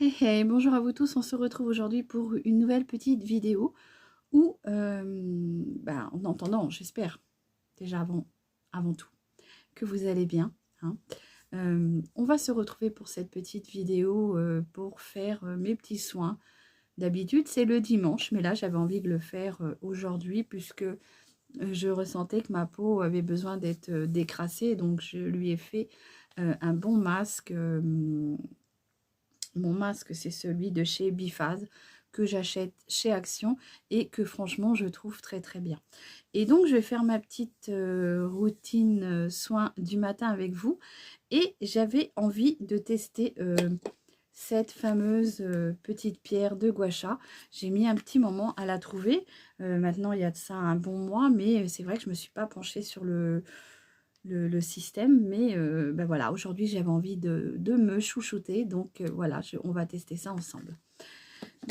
Hey hey, bonjour à vous tous, on se retrouve aujourd'hui pour une nouvelle petite vidéo où, en entendant, j'espère, déjà avant tout, que vous allez bien. Hein. On va se retrouver pour cette petite vidéo pour faire mes petits soins. D'habitude, c'est le dimanche, mais là, j'avais envie de le faire aujourd'hui puisque je ressentais que ma peau avait besoin d'être décrassée, donc je lui ai fait un bon masque. Mon masque, c'est celui de chez Biphase que j'achète chez Action et que franchement, je trouve très très bien. Et donc, je vais faire ma petite routine soin du matin avec vous. Et j'avais envie de tester cette fameuse petite pierre de gua sha. J'ai mis un petit moment à la trouver. Maintenant, il y a de ça un bon mois, mais c'est vrai que je ne me suis pas penchée sur le système, mais voilà, aujourd'hui j'avais envie de me chouchouter, donc voilà, on va tester ça ensemble.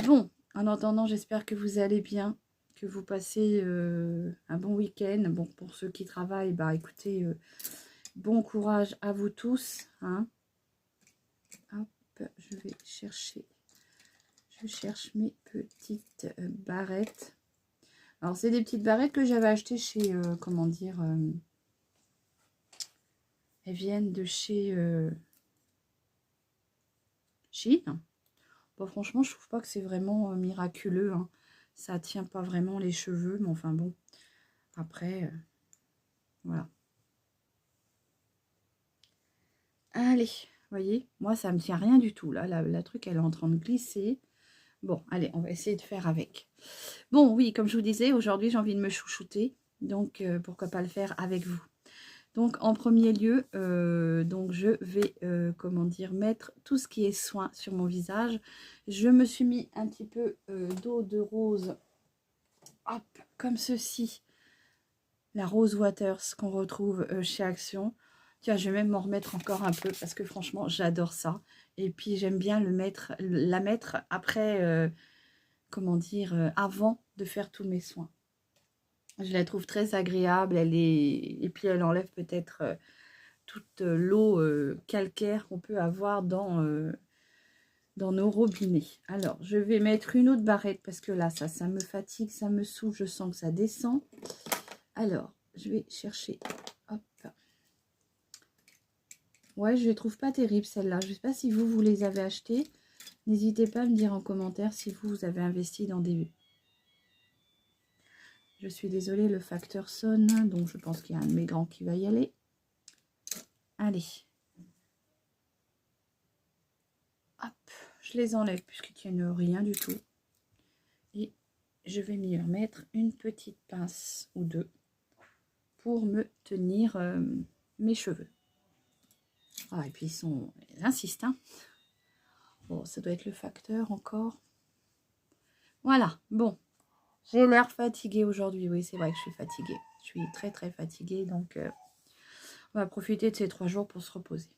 Bon, en attendant, j'espère que vous allez bien, que vous passez un bon week-end. Bon, pour ceux qui travaillent, bah écoutez, bon courage à vous tous. Hein. Hop, je cherche mes petites barrettes. Alors, c'est des petites barrettes que j'avais achetées chez, comment dire, elles viennent de chez Chine. Bon, franchement, je trouve pas que c'est vraiment miraculeux. Hein. Ça tient pas vraiment les cheveux, mais enfin bon. Après, voilà. Allez, voyez, moi, ça me tient rien du tout. Là, la truc, elle est en train de glisser. Bon, allez, on va essayer de faire avec. Bon, oui, comme je vous disais, aujourd'hui, j'ai envie de me chouchouter. Donc, pourquoi pas le faire avec vous. Donc, en premier lieu, donc je vais, comment dire, mettre tout ce qui est soin sur mon visage. Je me suis mis un petit peu d'eau de rose, hop, comme ceci. La Rose Waters qu'on retrouve chez Action. Tiens, je vais même m'en remettre encore un peu parce que franchement, j'adore ça. Et puis, j'aime bien la mettre après, comment dire, avant de faire tous mes soins. Je la trouve très agréable. Et puis, elle enlève peut-être toute l'eau calcaire qu'on peut avoir dans nos robinets. Alors, je vais mettre une autre barrette parce que là, ça me fatigue, ça me saoule. Je sens que ça descend. Alors, je vais chercher. Hop. Ouais, je les trouve pas terribles celles-là. Je ne sais pas si vous les avez achetées. N'hésitez pas à me dire en commentaire si vous avez investi dans des... Je suis désolée, le facteur sonne. Donc, je pense qu'il y a un de mes grands qui va y aller. Allez. Hop. Je les enlève puisqu'ils tiennent rien du tout. Et je vais m'y remettre une petite pince ou deux pour me tenir mes cheveux. Ah, et puis ils insistent. Hein. Bon, ça doit être le facteur encore. Voilà, bon. J'ai l'air fatiguée aujourd'hui. Oui, c'est vrai que je suis fatiguée. Je suis très très fatiguée. Donc, on va profiter de ces 3 jours pour se reposer.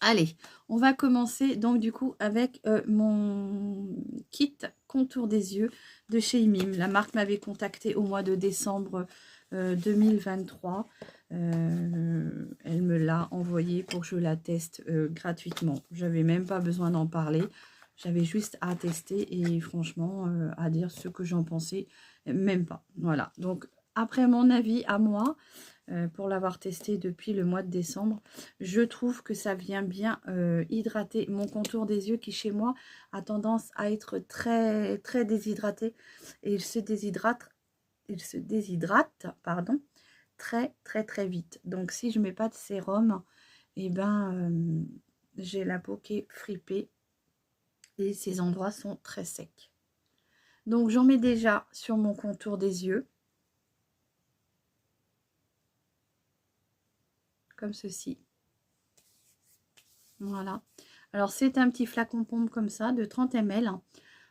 Allez, on va commencer donc du coup avec mon kit contour des yeux de chez Imim. La marque m'avait contacté au mois de décembre 2023. Elle me l'a envoyé pour que je la teste gratuitement. Je n'avais même pas besoin d'en parler. J'avais juste à tester et franchement à dire ce que j'en pensais, même pas. Voilà, donc après mon avis à moi, pour l'avoir testé depuis le mois de décembre, je trouve que ça vient bien hydrater mon contour des yeux qui chez moi a tendance à être très très déshydraté et il se déshydrate pardon, très très très vite. Donc si je mets pas de sérum, et j'ai la peau qui est fripée et ces endroits sont très secs. Donc j'en mets déjà sur mon contour des yeux. Comme ceci. Voilà. Alors, c'est un petit flacon pompe comme ça, de 30 ml,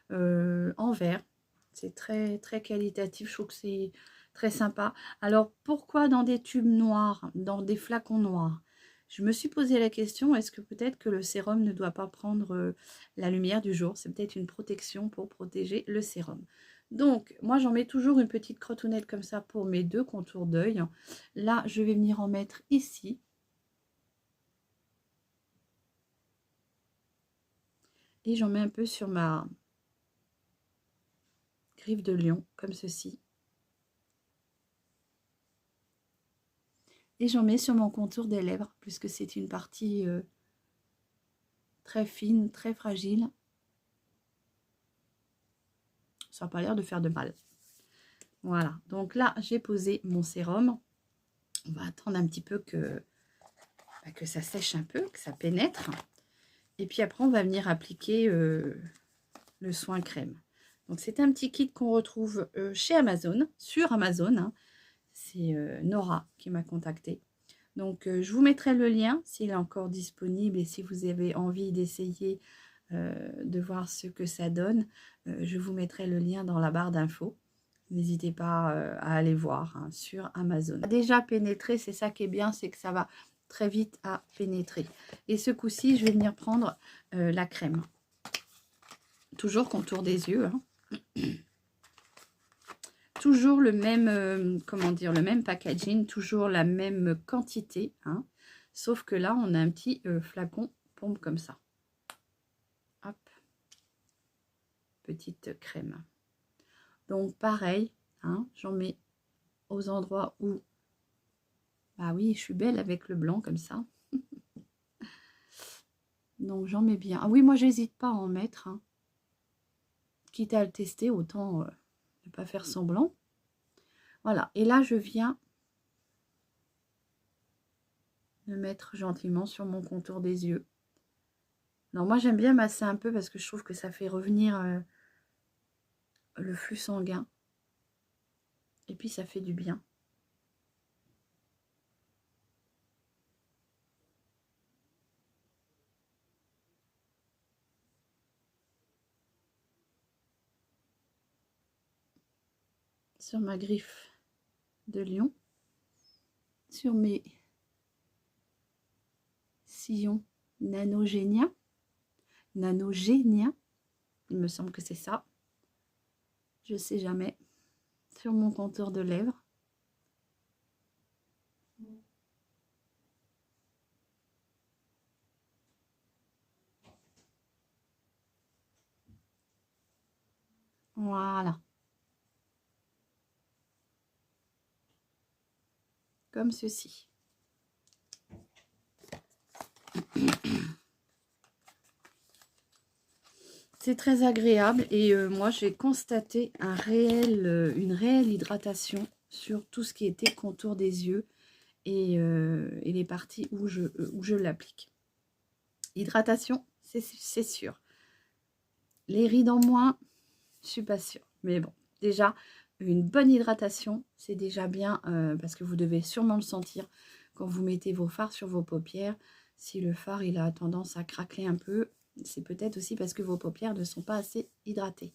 en verre. C'est très, très qualitatif. Je trouve que c'est très sympa. Alors, pourquoi dans des tubes noirs, dans des flacons noirs? Je me suis posé la question, est-ce que peut-être que le sérum ne doit pas prendre la lumière du jour? C'est peut-être une protection pour protéger le sérum. Donc, moi, j'en mets toujours une petite crotonnette comme ça pour mes 2 contours d'œil. Là, je vais venir en mettre ici. Et j'en mets un peu sur ma griffe de lion, comme ceci. Et j'en mets sur mon contour des lèvres, puisque c'est une partie très fine, très fragile. Ça n'a pas l'air de faire de mal. Voilà, donc là, j'ai posé mon sérum. On va attendre un petit peu que ça sèche un peu, que ça pénètre. Et puis après, on va venir appliquer le soin crème. Donc, c'est un petit kit qu'on retrouve chez Amazon, sur Amazon. Hein. C'est Nora qui m'a contacté. Donc, je vous mettrai le lien s'il est encore disponible et si vous avez envie d'essayer de voir ce que ça donne. Je vous mettrai le lien dans la barre d'infos. N'hésitez pas à aller voir hein, sur Amazon. Déjà pénétré, c'est ça qui est bien, c'est que ça va très vite à pénétrer. Et ce coup-ci, je vais venir prendre la crème. Toujours contour des yeux. Hein. Toujours le même, comment dire, le même packaging, toujours la même quantité. Hein. Sauf que là, on a un petit flacon pompe comme ça. Hop. Petite crème. Donc, pareil, hein, j'en mets aux endroits où... Bah oui, je suis belle avec le blanc comme ça. Donc, j'en mets bien. Ah oui, moi, j'hésite pas à en mettre. Hein. Quitte à le tester, autant ne pas faire semblant. Voilà. Et là, je viens le mettre gentiment sur mon contour des yeux. Alors, moi, j'aime bien masser un peu parce que je trouve que ça fait revenir le flux sanguin. Et puis, ça fait du bien. Sur ma griffe de lion. Sur mes sillons nanogéniens. Nanogéniens. Il me semble que c'est ça. Je sais jamais. Sur mon contour de lèvres. Voilà. Comme ceci. C'est très agréable et moi j'ai constaté une réelle hydratation sur tout ce qui était contour des yeux et les parties où je l'applique. Hydratation, c'est sûr. Les rides en moins, je suis pas sûre. Mais bon, déjà, une bonne hydratation, c'est déjà bien parce que vous devez sûrement le sentir quand vous mettez vos fards sur vos paupières. Si le fard il a tendance à craquer un peu, c'est peut-être aussi parce que vos paupières ne sont pas assez hydratées.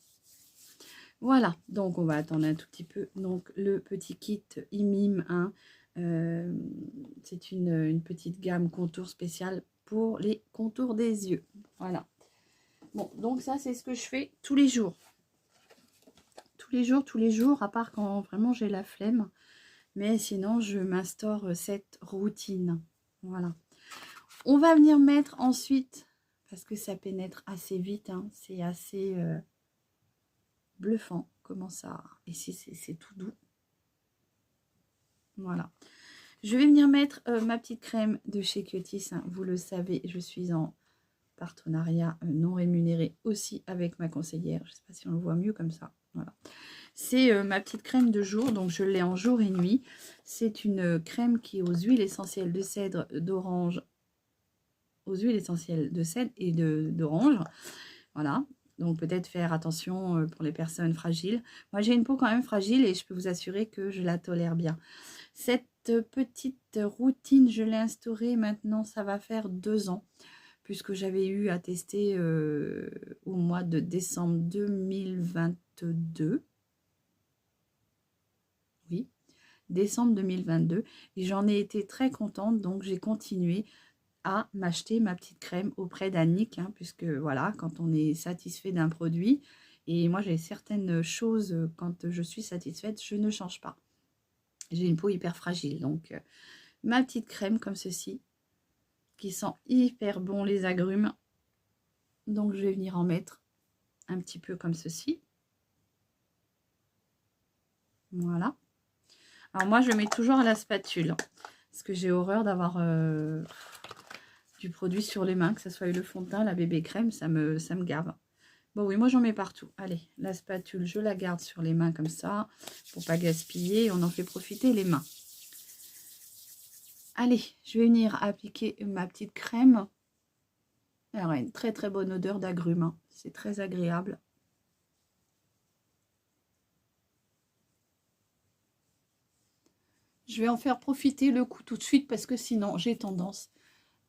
Voilà, donc on va attendre un tout petit peu. Donc le petit kit IMIM, hein, c'est une petite gamme contour spéciale pour les contours des yeux. Voilà. Bon, donc ça c'est ce que je fais tous les jours. Tous les jours, à part quand vraiment j'ai la flemme. Mais sinon, je m'instaure cette routine. Voilà. On va venir mettre ensuite, parce que ça pénètre assez vite, hein, c'est assez bluffant. Comment ça... Ici, c'est tout doux. Voilà. Je vais venir mettre ma petite crème de chez Cutis. Hein. Vous le savez, je suis en partenariat non rémunéré aussi avec ma conseillère. Je ne sais pas si on le voit mieux comme ça. Voilà. C'est ma petite crème de jour, donc je l'ai en jour et nuit. C'est une crème qui est aux huiles essentielles de cèdre, d'orange, aux huiles essentielles de cèdre et d'orange. Voilà, donc peut-être faire attention pour les personnes fragiles. Moi, j'ai une peau quand même fragile et je peux vous assurer que je la tolère bien. Cette petite routine, je l'ai instaurée maintenant, ça va faire 2 ans, puisque j'avais eu à tester au mois de décembre 2022. Oui, décembre 2022. Et j'en ai été très contente, donc j'ai continué à m'acheter ma petite crème auprès d'Annick, hein, puisque voilà, quand on est satisfait d'un produit, et moi j'ai certaines choses, quand je suis satisfaite, je ne change pas. J'ai une peau hyper fragile, donc ma petite crème comme ceci, qui sent hyper bon les agrumes. Donc, je vais venir en mettre un petit peu comme ceci. Voilà. Alors, moi, je le mets toujours à la spatule. Parce que j'ai horreur d'avoir du produit sur les mains, que ce soit le fond de teint, la bébé crème, ça me gave. Bon, oui, moi, j'en mets partout. Allez, la spatule, je la garde sur les mains comme ça, pour pas gaspiller. On en fait profiter les mains. Allez, je vais venir appliquer ma petite crème. Elle a une très très bonne odeur d'agrumes, hein. C'est très agréable. Je vais en faire profiter le coup tout de suite parce que sinon j'ai tendance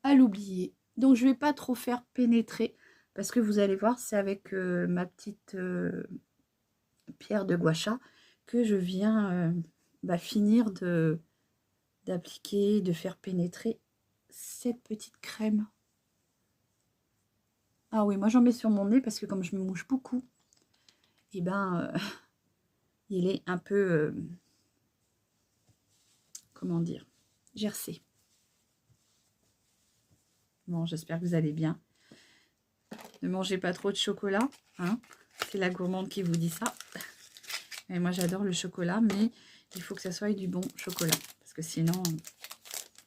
à l'oublier. Donc je ne vais pas trop faire pénétrer parce que vous allez voir, c'est avec ma petite pierre de gua sha que je viens finir d'appliquer, de faire pénétrer cette petite crème. Ah oui, moi j'en mets sur mon nez parce que comme je me mouche beaucoup, et ben il est un peu, comment dire, gercé. Bon, j'espère que vous allez bien. Ne mangez pas trop de chocolat, hein. C'est la gourmande qui vous dit ça. Et moi j'adore le chocolat, mais il faut que ça soit du bon chocolat. Parce que sinon,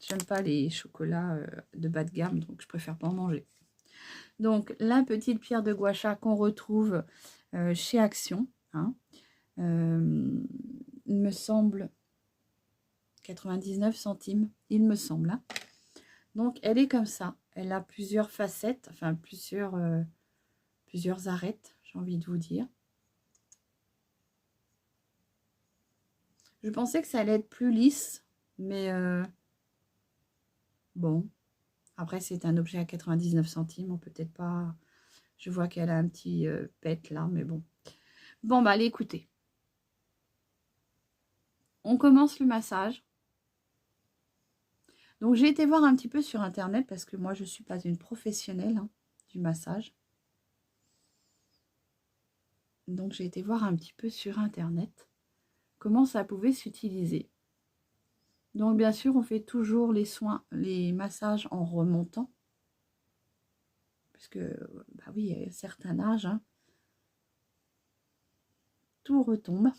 j'aime pas les chocolats de bas de gamme, donc je préfère pas en manger. Donc la petite pierre de gua sha qu'on retrouve chez Action, hein, il me semble 99 centimes, il me semble. Hein. Donc elle est comme ça, elle a plusieurs facettes, enfin plusieurs arêtes, j'ai envie de vous dire. Je pensais que ça allait être plus lisse, mais bon. Après, c'est un objet à 99 centimes, peut-être pas... Je vois qu'elle a un petit pet là, mais bon. Bon, bah allez, écoutez. On commence le massage. Donc, j'ai été voir un petit peu sur Internet parce que moi, je ne suis pas une professionnelle du massage. Donc, j'ai été voir un petit peu sur Internet comment ça pouvait s'utiliser. Donc, bien sûr, on fait toujours les soins, les massages en remontant. Parce que, bah oui, à un certain âge, hein, tout retombe.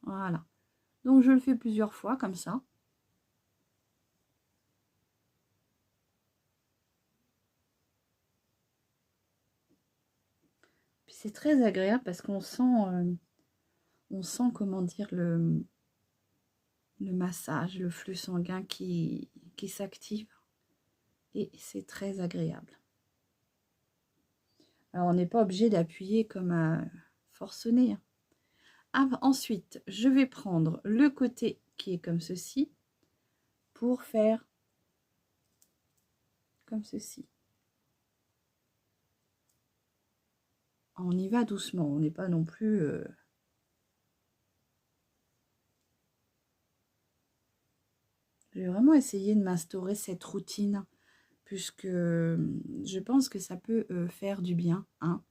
Voilà. Donc, je le fais plusieurs fois comme ça. Puis c'est très agréable parce qu'on sent, comment dire, le massage, le flux sanguin qui s'active. Et c'est très agréable. Alors, on n'est pas obligé d'appuyer comme un forcené. Ah, ensuite, je vais prendre le côté qui est comme ceci pour faire comme ceci. On y va doucement, on n'est pas non plus... Je vais vraiment essayer de m'instaurer cette routine puisque je pense que ça peut faire du bien. Hein.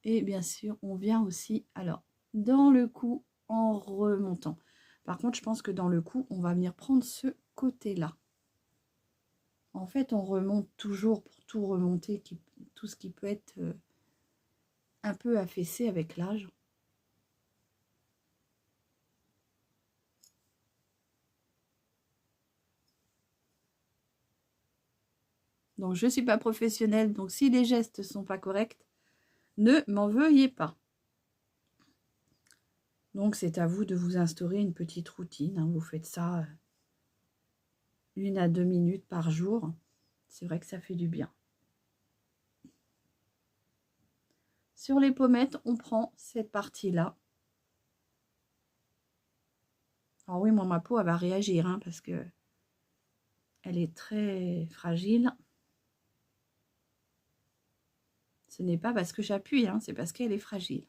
Et bien sûr, on vient aussi, alors, dans le cou en remontant. Par contre, je pense que dans le cou, on va venir prendre ce côté-là. En fait, on remonte toujours pour tout remonter, tout ce qui peut être un peu affaissé avec l'âge. Donc, je ne suis pas professionnelle, donc si les gestes ne sont pas corrects, ne m'en veuillez pas. Donc, c'est à vous de vous instaurer une petite routine. Hein. Vous faites ça 1 à 2 minutes par jour. C'est vrai que ça fait du bien. Sur les pommettes, on prend cette partie-là. Alors oui, moi, ma peau, elle va réagir, hein, parce que elle est très fragile. Ce n'est pas parce que j'appuie, hein, c'est parce qu'elle est fragile.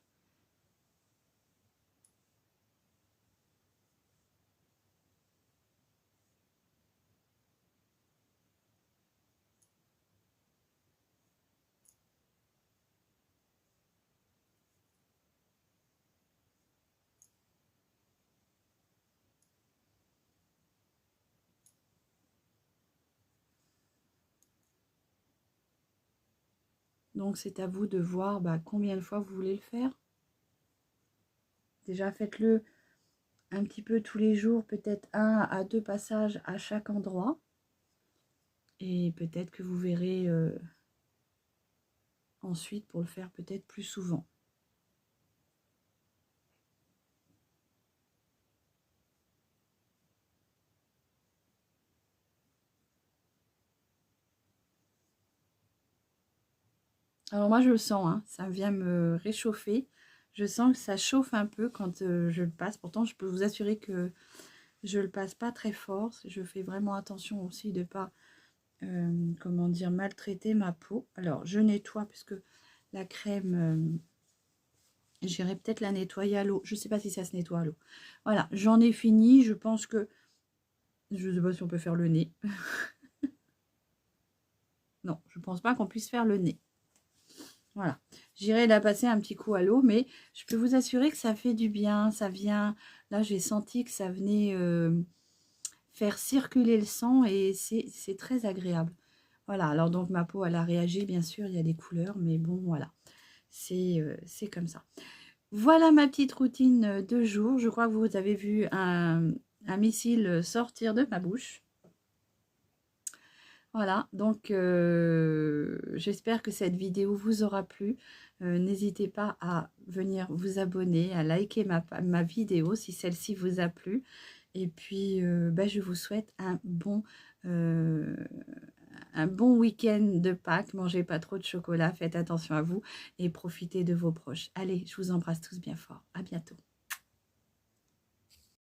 Donc c'est à vous de voir combien de fois vous voulez le faire. Déjà faites-le un petit peu tous les jours, peut-être 1 à 2 passages à chaque endroit. Et peut-être que vous verrez ensuite pour le faire peut-être plus souvent. Alors moi je le sens, hein, ça vient me réchauffer. Je sens que ça chauffe un peu quand je le passe. Pourtant je peux vous assurer que je le passe pas très fort. Je fais vraiment attention aussi de pas comment dire, maltraiter ma peau. Alors je nettoie puisque la crème, j'irai peut-être la nettoyer à l'eau. Je sais pas si ça se nettoie à l'eau. Voilà, j'en ai fini. Je pense que je sais pas si on peut faire le nez. Non, je pense pas qu'on puisse faire le nez. Voilà, j'irai la passer un petit coup à l'eau, mais je peux vous assurer que ça fait du bien, ça vient, là j'ai senti que ça venait faire circuler le sang et c'est très agréable. Voilà, alors donc ma peau elle a réagi, bien sûr, il y a des couleurs, mais bon voilà, c'est comme ça. Voilà ma petite routine de jour, je crois que vous avez vu un missile sortir de ma bouche. Voilà, donc j'espère que cette vidéo vous aura plu. N'hésitez pas à venir vous abonner, à liker ma vidéo si celle-ci vous a plu. Et puis, je vous souhaite un bon week-end de Pâques. Mangez pas trop de chocolat, faites attention à vous et profitez de vos proches. Allez, je vous embrasse tous bien fort. À bientôt.